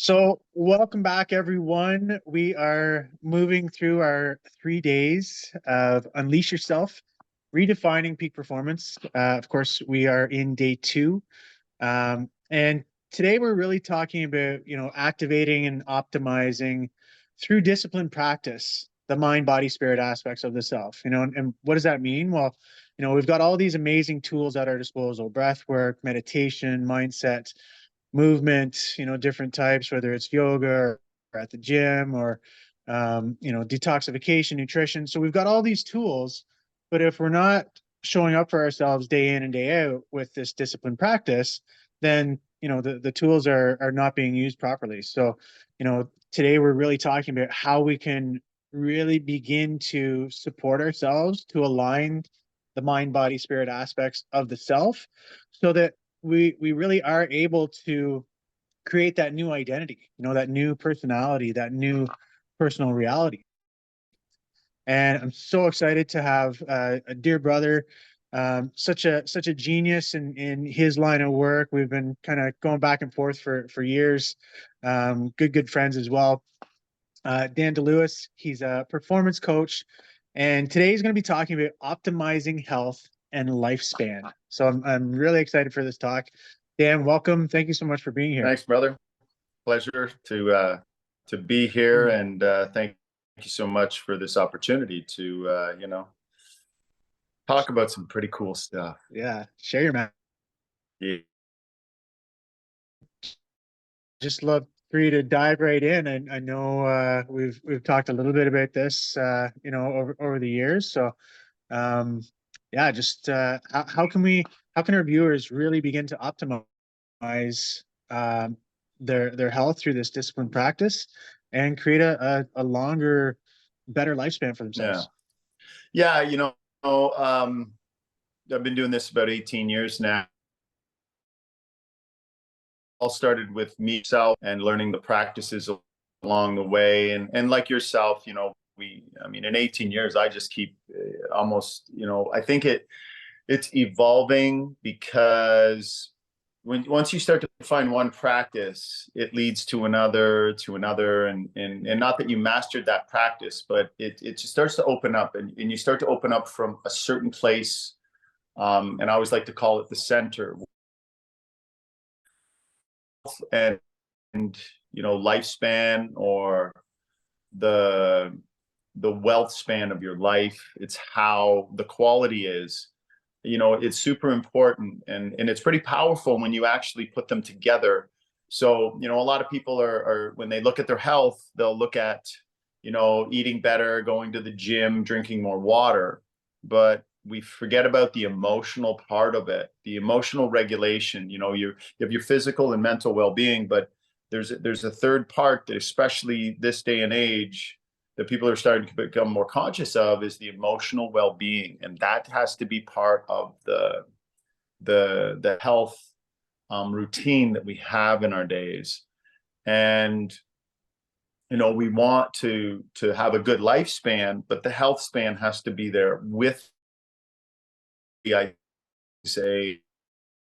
So, welcome back, everyone. We are moving through our 3 days of Unleash Yourself, redefining peak performance. Of course, we are in day two. And today we're really talking about, activating and optimizing through disciplined practice, the mind, body, spirit aspects of the self, and what does that mean? Well, we've got all these amazing tools at our disposal: breath work, meditation, mindset, movement, different types, whether it's yoga or at the gym or, detoxification, nutrition. So we've got all these tools, but if we're not showing up for ourselves day in and day out with this disciplined practice, then, the tools are not being used properly. So, today we're really talking about how we can really begin to support ourselves to align the mind, body, spirit aspects of the self so that we really are able to create that new identity, that new personality, that new personal reality. And I'm so excited to have a dear brother, such a genius in his line of work. We've been kind of going back and forth for years. Good friends as well. Dan DeLewis, he's a performance coach, and today he's going to be talking about optimizing health and lifespan. So I'm really excited for this talk. Dan, welcome. Thank you so much for being here. Thanks, brother. Pleasure to be here, and thank you so much for this opportunity to talk about some pretty cool stuff. Yeah, share your man. Yeah. Just love for you to dive right in. I know we've talked a little bit about this, over the years. So, yeah, just how can our viewers really begin to optimize um, their health through this disciplined practice and create a longer, better lifespan for themselves? Yeah, I've been doing this about 18 years now. All started with me self and learning the practices along the way, and like yourself, in 18 years I just keep almost, I think it's evolving, because once you start to find one practice, it leads to another, and not that you mastered that practice, but it just starts to open up, and you start to open up from a certain place, and I always like to call it the center, and lifespan, or the wealth span of your life. It's how the quality is. It's super important, and it's pretty powerful when you actually put them together. So, a lot of people are when they look at their health, they'll look at, eating better, going to the gym, drinking more water, but we forget about the emotional part of it, the emotional regulation. You have your physical and mental well-being, but there's a third part that, especially this day and age, that people are starting to become more conscious of, is the emotional well-being, and that has to be part of the health routine that we have in our days. And we want to have a good lifespan, but the health span has to be there with, I say,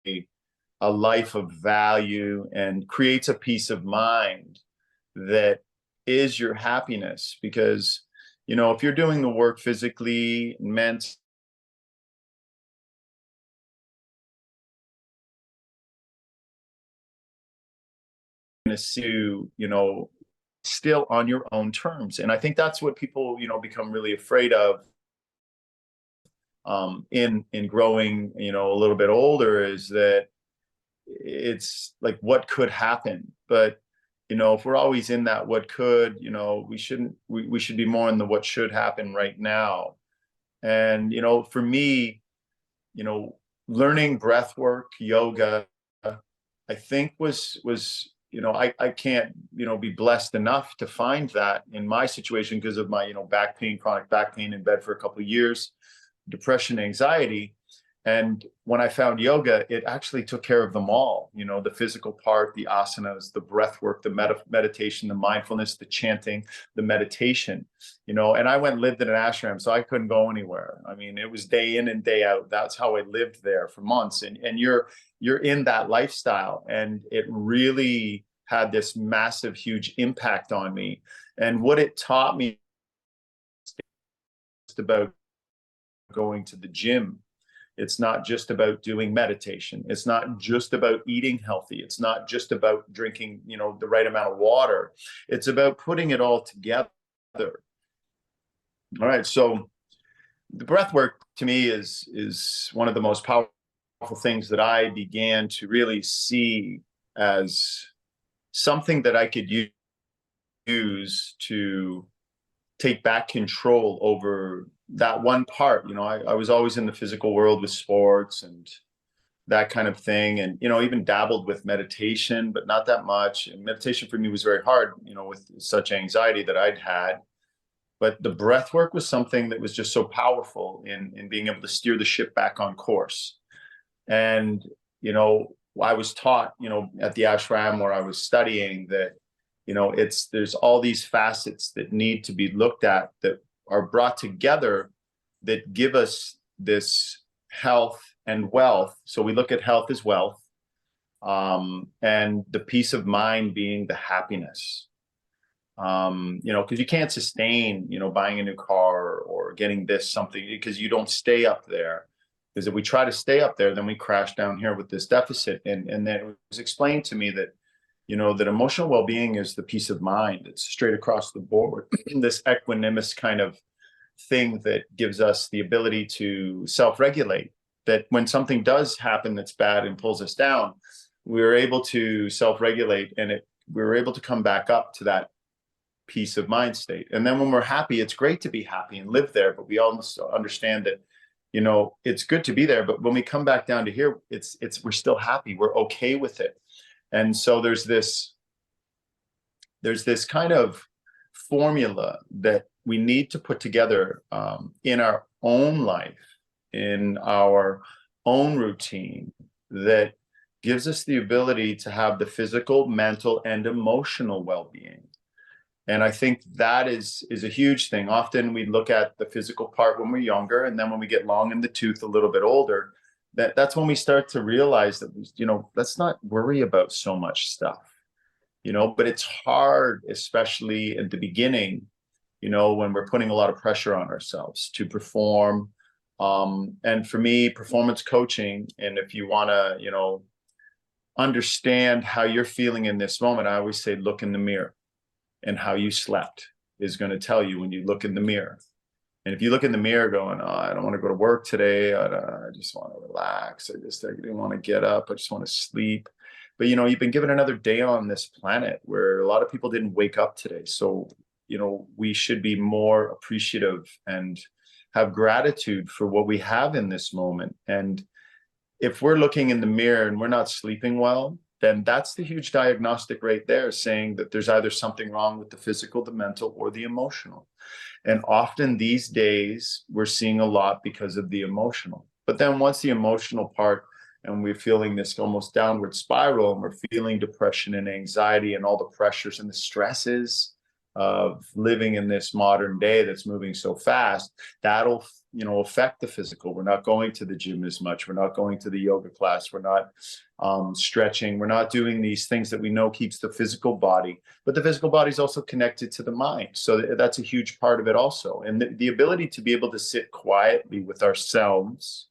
a life of value, and creates a peace of mind that is your happiness. Because if you're doing the work physically, mentally, to still on your own terms. And I think that's what people become really afraid of in growing a little bit older, is that it's like, what could happen? But if we're always in that what could, we should be more in the what should happen right now. And for me, learning breath work, yoga, I think was I can't be blessed enough to find that in my situation, because of my back pain, chronic back pain, in bed for a couple of years, depression, anxiety. And when I found yoga, it actually took care of them all, the physical part, the asanas, the breath work, the meditation, the mindfulness, the chanting, the meditation, and I went and lived in an ashram, so I couldn't go anywhere. I mean, it was day in and day out. That's how I lived there for months. And you're in that lifestyle, and it really had this massive, huge impact on me. And what it taught me just about going to the gym. It's not just about doing meditation. It's not just about eating healthy. It's not just about drinking, the right amount of water. It's about putting it all together. All right. So the breath work to me is one of the most powerful things that I began to really see as something that I could use to take back control over that one part. I was always in the physical world with sports and that kind of thing. And, even dabbled with meditation, but not that much. And meditation for me was very hard, with such anxiety that I'd had. But the breath work was something that was just so powerful in being able to steer the ship back on course. And, I was taught, at the ashram where I was studying that, there's all these facets that need to be looked at that are brought together that give us this health and wealth. So we look at health as wealth, and the peace of mind being the happiness. Because you can't sustain, buying a new car or getting this something because you don't stay up there. Because if we try to stay up there, then we crash down here with this deficit. And then it was explained to me that, that emotional well-being is the peace of mind. It's straight across the board. This equanimous kind of thing that gives us the ability to self-regulate, that when something does happen that's bad and pulls us down, we're able to self-regulate and we're able to come back up to that peace of mind state. And then when we're happy, it's great to be happy and live there, but we also understand that, it's good to be there, but when we come back down to here, we're still happy. We're okay with it. And so there's this kind of formula that we need to put together in our own life, in our own routine, that gives us the ability to have the physical, mental, and emotional well-being. And I think that is a huge thing. Often we look at the physical part when we're younger, and then when we get long in the tooth a little bit older, that's when we start to realize that, let's not worry about so much stuff, but it's hard, especially at the beginning, when we're putting a lot of pressure on ourselves to perform. And for me, performance coaching, and if you want to, understand how you're feeling in this moment, I always say, look in the mirror. And how you slept is going to tell you when you look in the mirror. And if you look in the mirror going, oh, I don't want to go to work today. I just want to relax. I didn't want to get up. I just want to sleep. But, you've been given another day on this planet where a lot of people didn't wake up today. So, we should be more appreciative and have gratitude for what we have in this moment. And if we're looking in the mirror and we're not sleeping well, then that's the huge diagnostic right there, saying that there's either something wrong with the physical, the mental, or the emotional. And often these days, we're seeing a lot because of the emotional. But then once the emotional part, and we're feeling this almost downward spiral, and we're feeling depression and anxiety and all the pressures and the stresses of living in this modern day that's moving so fast, that'll affect the physical. We're not going to the gym as much. We're not going to the yoga class. We're not stretching. We're not doing these things that we know keeps the physical body, but the physical body is also connected to the mind. So that's a huge part of it also. And the ability to be able to sit quietly with ourselves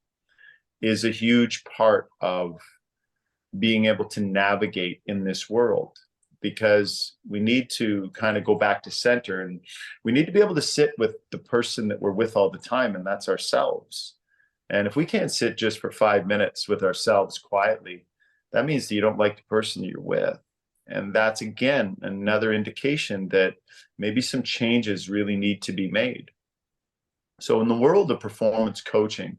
is a huge part of being able to navigate in this world, because we need to kind of go back to center, and we need to be able to sit with the person that we're with all the time, and that's ourselves. And if we can't sit just for 5 minutes with ourselves quietly, that means that you don't like the person you're with. And that's, again, another indication that maybe some changes really need to be made. So in the world of performance coaching,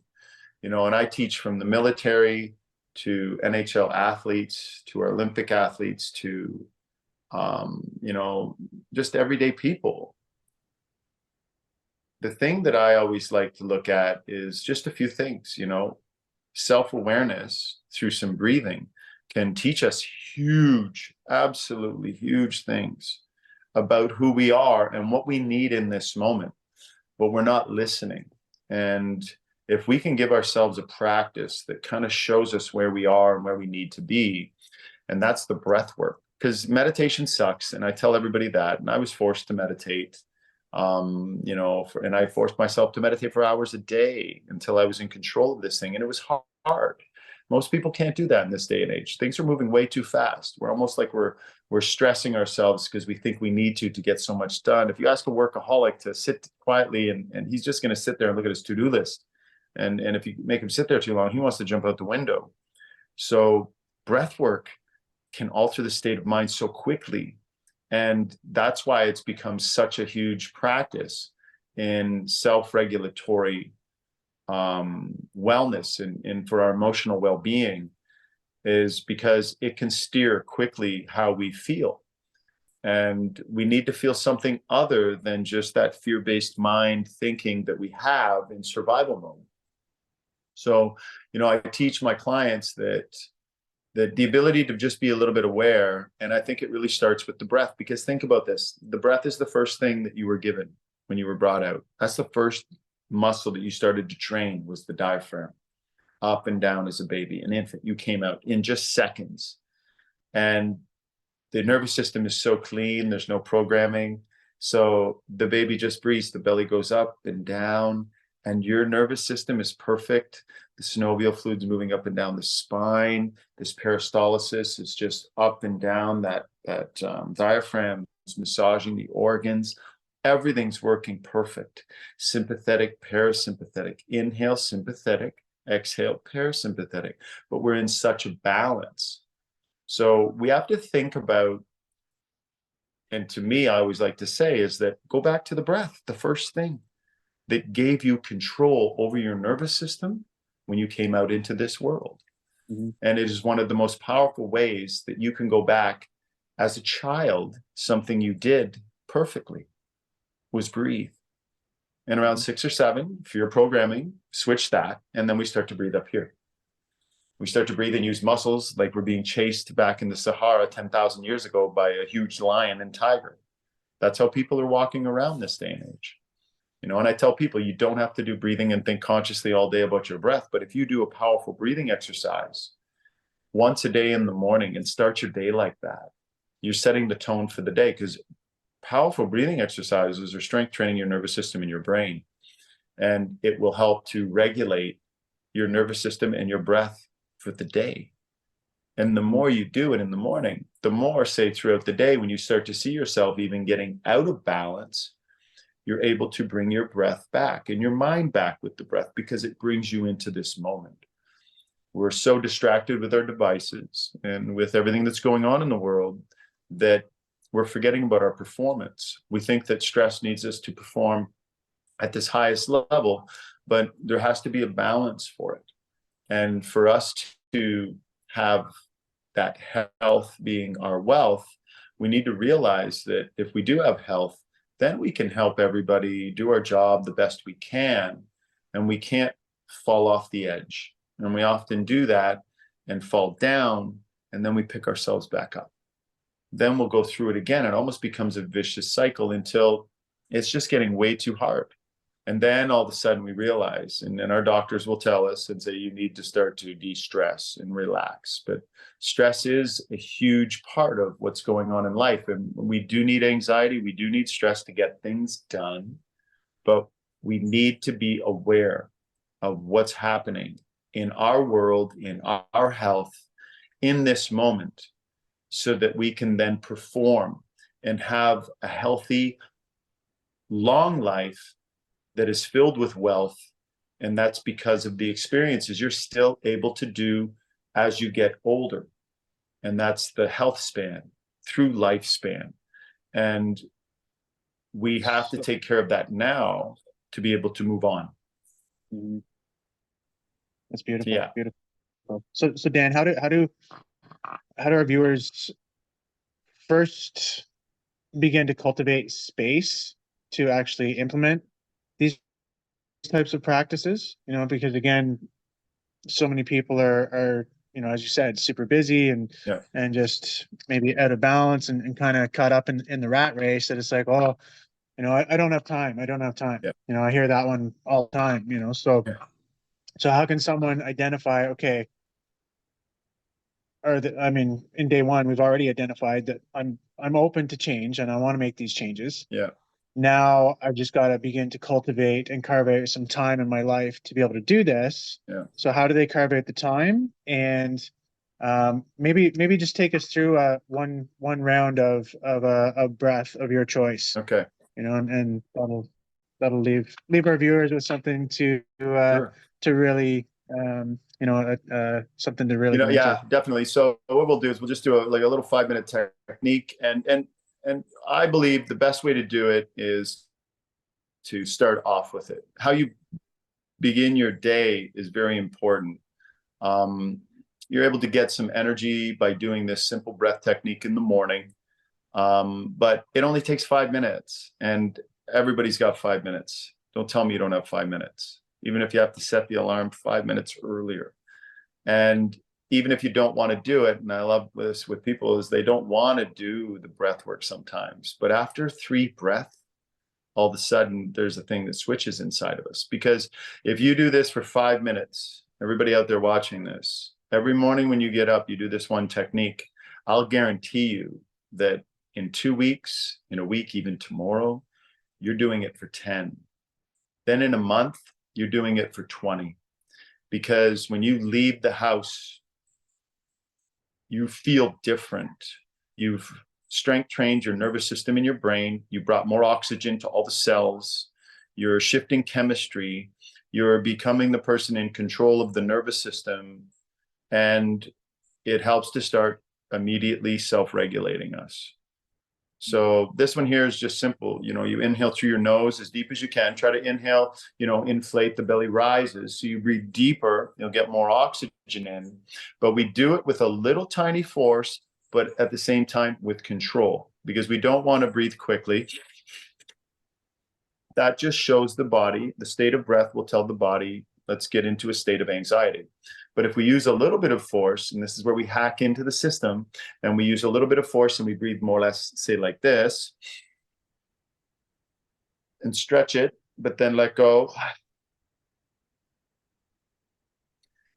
and I teach from the military to NHL athletes, to our Olympic athletes, to just everyday people. The thing that I always like to look at is just a few things. Self-awareness through some breathing can teach us huge, absolutely huge things about who we are and what we need in this moment, but we're not listening. And if we can give ourselves a practice that kind of shows us where we are and where we need to be, and that's the breath work. because meditation sucks, and I tell everybody that. And I was forced to meditate, and I forced myself to meditate for hours a day until I was in control of this thing, and it was hard. Most people can't do that in this day and age. Things are moving way too fast. We're almost like we're stressing ourselves because we think we need to get so much done. If you ask a workaholic to sit quietly, and he's just going to sit there and look at his to-do list, and if you make him sit there too long, he wants to jump out the window. So breath work can alter the state of mind so quickly. And that's why it's become such a huge practice in self-regulatory wellness and for our emotional well-being, is because it can steer quickly how we feel. And we need to feel something other than just that fear-based mind thinking that we have in survival mode. So, I teach my clients that the ability to just be a little bit aware, and I think it really starts with the breath, because think about this. The breath is the first thing that you were given when you were brought out. That's the first muscle that you started to train, was the diaphragm. Up and down as a baby, an infant, you came out in just seconds. And the nervous system is so clean, there's no programming. So the baby just breathes, the belly goes up and down, and your nervous system is perfect. The synovial fluid's moving up and down the spine. This peristalsis is just up and down. That diaphragm is massaging the organs. Everything's working perfect. Sympathetic, parasympathetic. Inhale, sympathetic. Exhale, parasympathetic. But we're in such a balance. So we have to think about, and to me, I always like to say, is that go back to the breath, the first thing that gave you control over your nervous system when you came out into this world. Mm-hmm. And it is one of the most powerful ways that you can go back as a child. Something you did perfectly was breathe. And around 6 or 7, if you're programming, switch that. And then we start to breathe up here. We start to breathe and use muscles like we're being chased back in the Sahara 10,000 years ago by a huge lion and tiger. That's how people are walking around this day and age. And I tell people, you don't have to do breathing and think consciously all day about your breath. But if you do a powerful breathing exercise once a day in the morning and start your day like that, you're setting the tone for the day, because powerful breathing exercises are strength training your nervous system and your brain. And it will help to regulate your nervous system and your breath for the day. And the more you do it in the morning, the more, say, throughout the day, when you start to see yourself even getting out of balance, you're able to bring your breath back and your mind back with the breath, because it brings you into this moment. We're so distracted with our devices and with everything that's going on in the world that we're forgetting about our performance. We think that stress needs us to perform at this highest level, but there has to be a balance for it. And for us to have that health being our wealth, we need to realize that if we do have health, then we can help everybody do our job the best we can, and we can't fall off the edge. And we often do that and fall down, and then we pick ourselves back up. Then we'll go through it again. It almost becomes a vicious cycle until it's just getting way too hard. And then all of a sudden we realize, and then our doctors will tell us and say, you need to start to de-stress and relax. But stress is a huge part of what's going on in life. And we do need anxiety. We do need stress to get things done. But we need to be aware of what's happening in our world, in our health, in this moment, so that we can then perform and have a healthy, long life that is filled with wealth. And that's because of the experiences you're still able to do as you get older. And that's the health span through lifespan. And we have to take care of that now to be able to move on. Mm-hmm. That's beautiful. Yeah. Beautiful. So Dan, how do our viewers first begin to cultivate space to actually implement these types of practices? Because again, so many people are as you said, super busy and just maybe out of balance and kind of caught up in the rat race, that it's like, oh, I don't have time. I don't have time. Yeah. I hear that one all the time, so how can someone identify, okay, I mean, in day one, we've already identified that I'm open to change and I want to make these changes. Yeah. Now I've just got to begin to cultivate and carve out some time in my life to be able to do this. Yeah. So how do they carve out the time? And maybe just take us through one round of a breath of your choice. Okay. And that'll leave our viewers with something Sure. to really something to really go Yeah, into. definitely. So what we'll do is we'll just do a little 5 minute technique, and I believe the best way to do it is to start off with it. How you begin your day is very important. Um, you're able to get some energy by doing this simple breath technique in the morning, but it only takes 5 minutes, and everybody's got 5 minutes. Don't tell me you don't have 5 minutes, even if you have to set the alarm 5 minutes earlier. And even if you don't want to do it, and I love this with people, is they don't want to do the breath work sometimes. But after 3 breaths, all of a sudden there's a thing that switches inside of us. Because if you do this for 5 minutes, everybody out there watching this, every morning when you get up, you do this one technique, I'll guarantee you that in 2 weeks, in a week, even tomorrow, you're doing it for 10. Then in a month, you're doing it for 20. Because when you leave the house, you feel different. You've strength trained your nervous system and your brain. You brought more oxygen to all the cells. You're shifting chemistry. You're becoming the person in control of the nervous system. And it helps to start immediately self-regulating us. So this one here is just simple. You inhale through your nose as deep as you can. Try to inhale, inflate, the belly rises. So you breathe deeper, you'll get more oxygen in. But we do it with a little tiny force, but at the same time with control, because we don't want to breathe quickly. That just shows the body, the state of breath will tell the body, let's get into a state of anxiety. But if we use a little bit of force, and this is where we hack into the system, and we use a little bit of force and we breathe more or less, say like this, and stretch it, but then let go.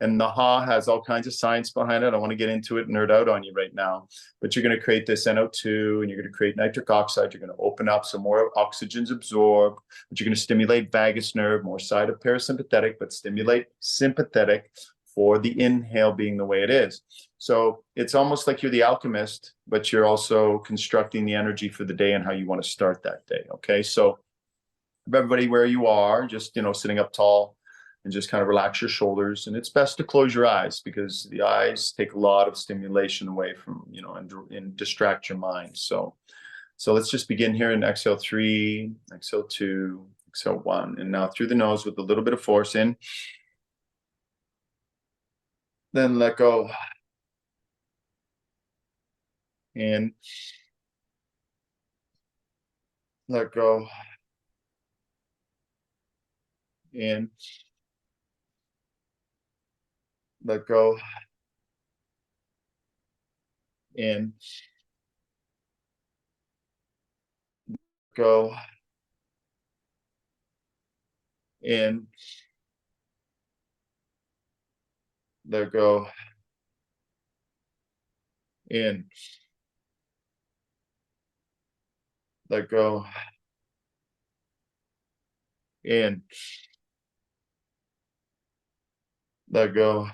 And the ha has all kinds of science behind it. I don't want to get into it and nerd out on you right now, but you're going to create this NO2 and you're going to create nitric oxide. You're going to open up, some more oxygen's absorbed, but you're going to stimulate vagus nerve, more side of parasympathetic, but stimulate sympathetic for the inhale being the way it is. So it's almost like you're the alchemist, but you're also constructing the energy for the day and how you want to start that day. Okay. So everybody where you are, just, sitting up tall, and just kind of relax your shoulders. And it's best to close your eyes because the eyes take a lot of stimulation away from, and distract your mind. So let's just begin here in exhale 3, exhale 2, exhale 1. And now through the nose with a little bit of force in. Then let go. In. Let go. In. Let go. In. Go. In. Let go. In. Let go. In. Let go.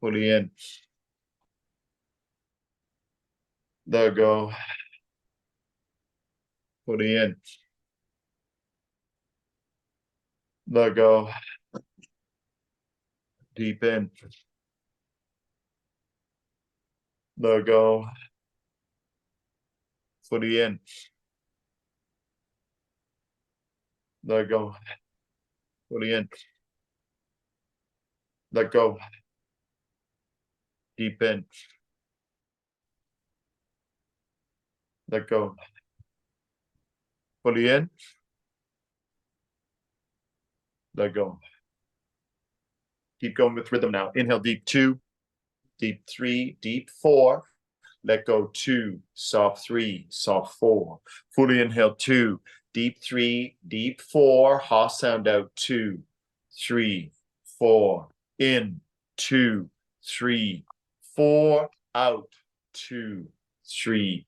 Fully in. Let go. Fully in. Let go. Deep in. Let go. Fully in. Let go. Fully in. Let go. Deep in. Let go. Fully in. Let go. Keep going with rhythm now. Inhale deep 2, deep 3, deep 4. Let go 2, soft 3, soft 4. Fully inhale 2, deep 3, deep 4. Ha sound out 2, 3, 4. In 2, 3, 4, out, 2, 3,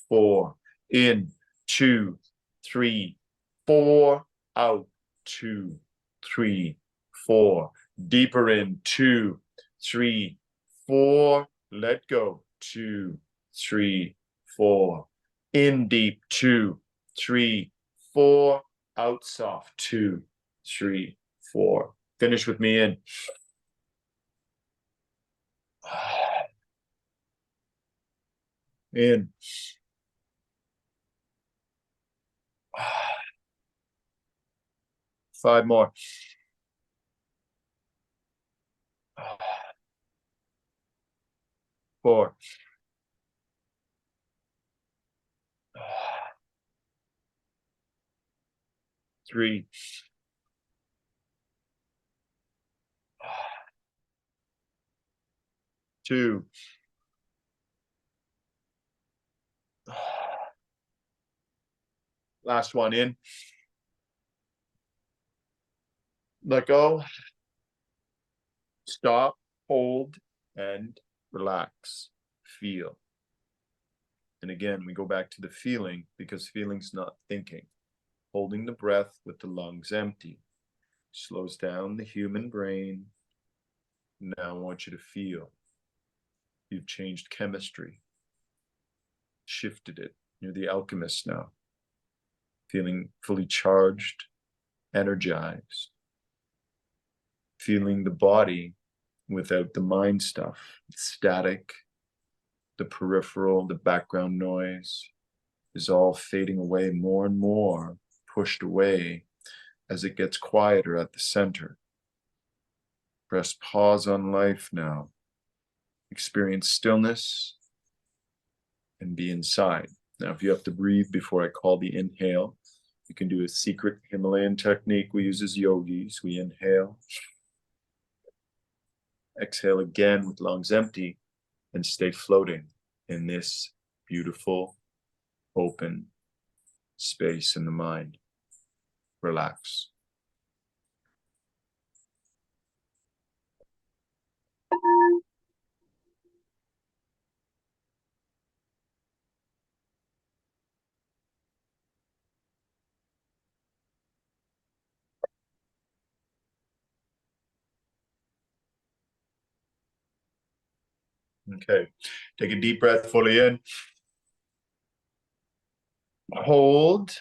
4, in, 2, 3, 4, out, 2, 3, 4, deeper in, 2, 3, 4, let go, 2, 3, 4, in deep, 2, 3, 4, out soft, 2, 3, 4. Finish with me in. In. 5 more. 4. 3. 2. Last one in. Let go. Stop, hold, and relax. Feel. And again, we go back to the feeling because feeling's not thinking. Holding the breath with the lungs empty slows down the human brain. Now I want you to feel. You've changed chemistry, shifted it. You're the alchemist now. Feeling fully charged, energized. Feeling the body without the mind stuff, static, the peripheral, the background noise is all fading away more and more, pushed away as it gets quieter at the center. Press pause on life now. Experience stillness and be inside. Now, if you have to breathe before I call the inhale, you can do a secret Himalayan technique we use as yogis. We inhale, exhale again with lungs empty, and stay floating in this beautiful, open space in the mind. Relax. Okay, take a deep breath fully in. Hold,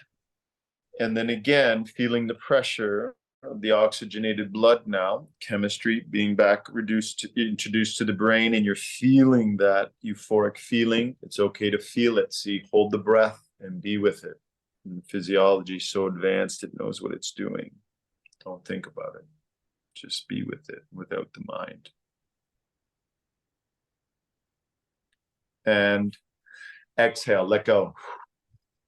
and then again, feeling the pressure of the oxygenated blood now, chemistry being back introduced to the brain, and you're feeling that euphoric feeling. It's okay to feel it. See, hold the breath and be with it. And physiology is so advanced, it knows what it's doing. Don't think about it. Just be with it without the mind. And exhale, let go.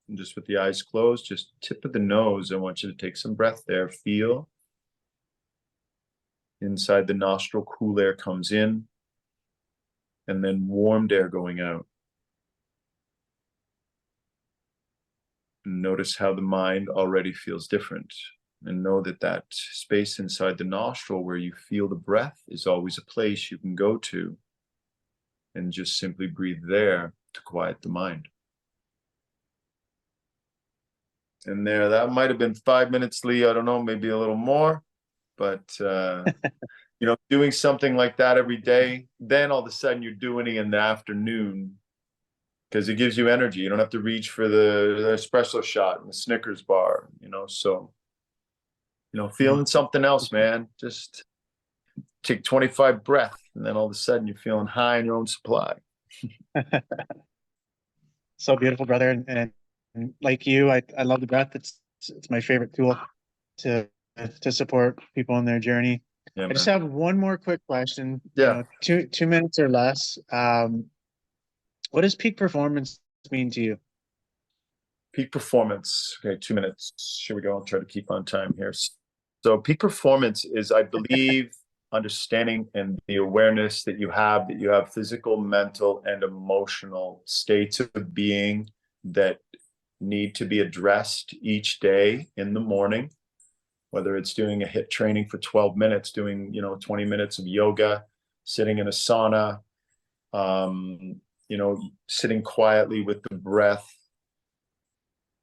And just with the eyes closed, just tip of the nose. I want you to take some breath there. Feel inside the nostril, cool air comes in, and then warmed air going out. And notice how the mind already feels different. And know that that space inside the nostril where you feel the breath is always a place you can go to and just simply breathe there to quiet the mind. And there, that might have been 5 minutes, Lee. I don't know, maybe a little more, but you know, doing something like that every day, then all of a sudden you're doing it in the afternoon because it gives you energy. You don't have to reach for the espresso shot and the Snickers bar, you know, so, you know, feeling something else, man. Just take 25 breaths and then all of a sudden you're feeling high in your own supply. So beautiful, brother. And like you, I love the breath. It's my favorite tool to support people on their journey. Yeah, I just man. have one more quick question. Yeah. You know, 2 minutes or less. What does peak performance mean to you? Peak performance. Okay, 2 minutes. Here we go. I'll try to keep on time here. So peak performance is, I believe, understanding and the awareness that you have physical, mental, and emotional states of being that need to be addressed each day in the morning, whether it's doing a HIIT training for 12 minutes, doing, you know, 20 minutes of yoga, sitting in a sauna, um, sitting quietly with the breath,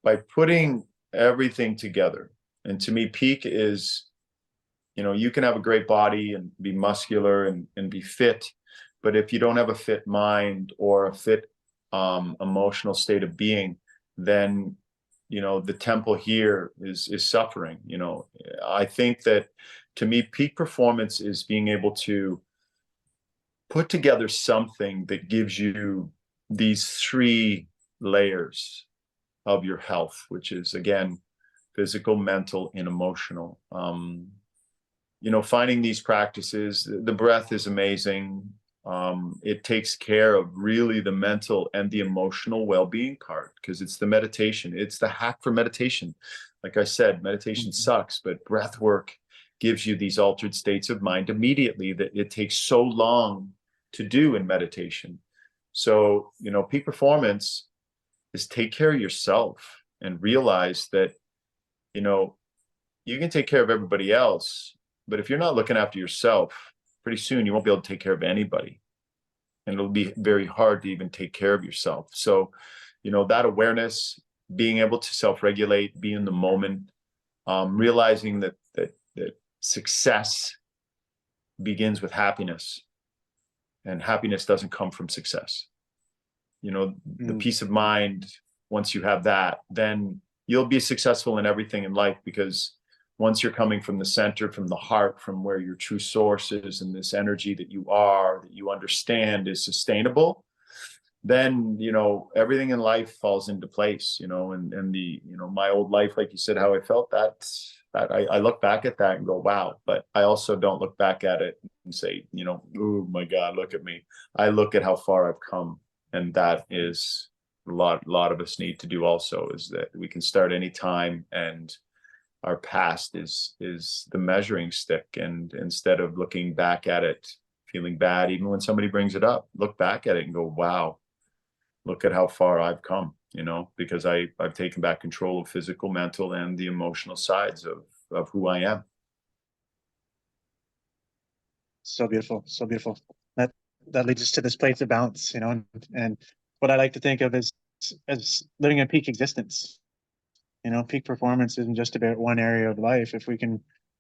by putting everything together. And to me, peak is, you can have a great body and be muscular and be fit, but if you don't have a fit mind or a fit emotional state of being, then the temple here is suffering. I think that, to me, peak performance is being able to put together something that gives you these three layers of your health, which is, again, physical, mental, and emotional. Finding these practices, the breath is amazing. It takes care of really the mental and the emotional well-being part, because it's the meditation. It's the hack for meditation. Like I said, meditation sucks, but breath work gives you these altered states of mind immediately that it takes so long to do in meditation. So, peak performance is take care of yourself and realize that, you can take care of everybody else, but if you're not looking after yourself, pretty soon you won't be able to take care of anybody. And it'll be very hard to even take care of yourself. So, that awareness, being able to self-regulate, be in the moment, realizing that success begins with happiness, and happiness doesn't come from success. The peace of mind, once you have that, then you'll be successful in everything in life, because once you're coming from the center, from the heart, from where your true source is, and this energy that you understand is sustainable, then, everything in life falls into place, and my old life, like you said, how I felt, that I look back at that and go, wow. But I also don't look back at it and say, oh my God, look at me. I look at how far I've come. And that is a lot of us need to do also, is that we can start any time, and our past is the measuring stick. And instead of looking back at it, feeling bad, even when somebody brings it up, look back at it and go, wow, look at how far I've come, because I've taken back control of physical, mental, and the emotional sides of who I am. So beautiful, so beautiful. That that leads us to this place of balance, and what I like to think of as living a peak existence. Peak performance isn't just about one area of life. If we can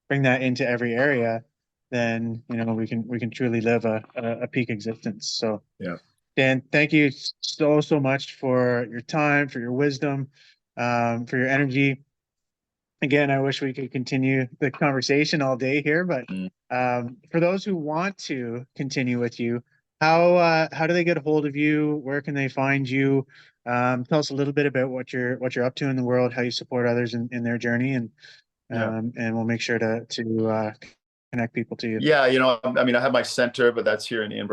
bring that into every area, then we can truly live a peak existence. So, Yeah. Dan, thank you so much for your time, for your wisdom, for your energy. Again, I wish we could continue the conversation all day here, but for those who want to continue with you, how do they get a hold of you? Where can they find you? Tell us a little bit about what you're up to in the world, how you support others in their journey, Yeah. and we'll make sure to connect people to you. Yeah, I have my center, but that's here in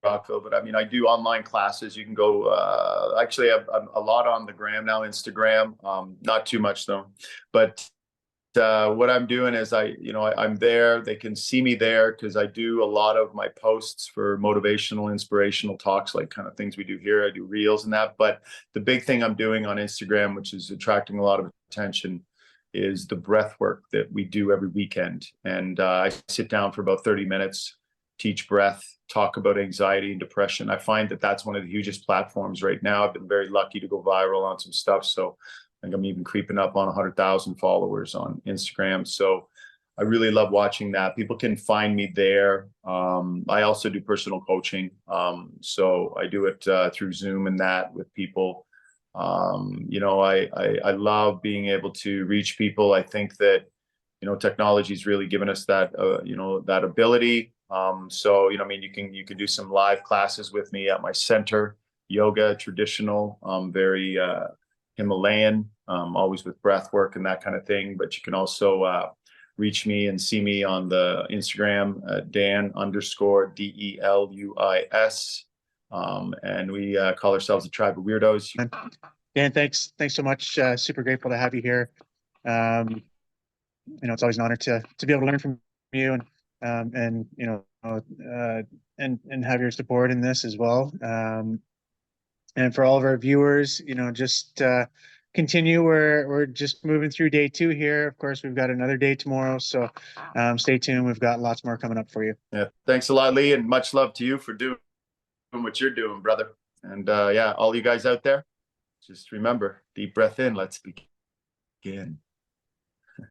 Rockville. But I do online classes. You can go. Actually, I'm a lot on the gram now, Instagram. Not too much though. But what I'm doing is I'm there. They can see me there because I do a lot of my posts for motivational, inspirational talks, like kind of things we do here. I do reels and that. But the big thing I'm doing on Instagram, which is attracting a lot of attention, is the breath work that we do every weekend. And I sit down for about 30 minutes, teach breath, talk about anxiety and depression. I find that that's one of the hugest platforms right now. I've been very lucky to go viral on some stuff. So I think I'm even creeping up on 100,000 followers on Instagram. So I really love watching that. People can find me there. I also do personal coaching. So I do it through Zoom and that with people. I love being able to reach people. I think that, technology's really given us that, that ability. You can do some live classes with me at my center, yoga, traditional, very Himalayan, always with breath work and that kind of thing. But you can also reach me and see me on the Instagram, Dan_DELUIS. And we call ourselves the Tribe of Weirdos. Dan, thanks so much. Super grateful to have you here. It's always an honor to be able to learn from you and have your support in this as well. And for all of our viewers, just continue. We're just moving through day 2 here. Of course, we've got another day tomorrow, so stay tuned. We've got lots more coming up for you. Yeah. Thanks a lot, Lee, and much love to you for doing what you're doing, brother. And yeah, all you guys out there, just remember, deep breath in. Let's begin.